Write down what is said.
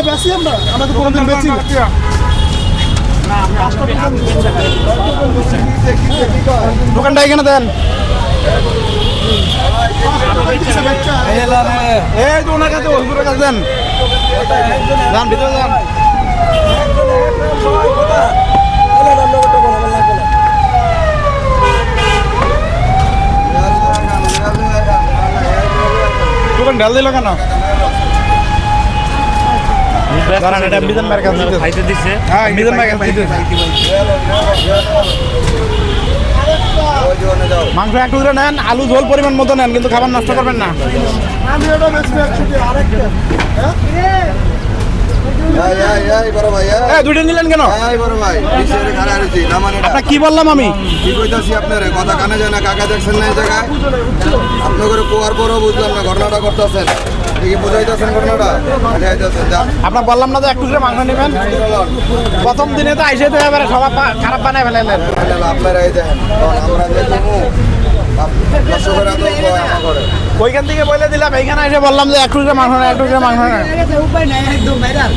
বেশি আমরা তো কোনোদিন বেশি দোকানটা এখানে দেন। এই তো ওনার কাছে ওর কাছে দেন, যান ভিতরে যান। দোকান ঢাল দিল কেন? মাংস একটু করে নেন, আলু ঝোল পরিমাণ মতো নেন, কিন্তু খাবার নষ্ট করবেন না। দুইটা নিলেন কেন? আপনার কি বললাম আমি? কি কইতাছি আপনারে কথা কানে যায় না? কাকা দেখছেন না এই জায়গায়? আপনাদের কোয়ার পরও বুঝলাম না ঘটনাটা করতেছেন, কি বুঝাইতেছেন ঘটনাটা? আপনার বললাম না যে একটু করে মাংস নেবেন, প্রথম দিনে তো আইসে তো এবারে সবাই খারাপ বানায় ফেলাইলেন। আপনারা এই দেখেন আমরা দেখবো ওইখান থেকে বলে দিলাম, এইখানে এসে বললাম যে একটু করে মাংস নেই, একটু করে মাংস নেই। উপায় নাই, একদম ভাইরাল।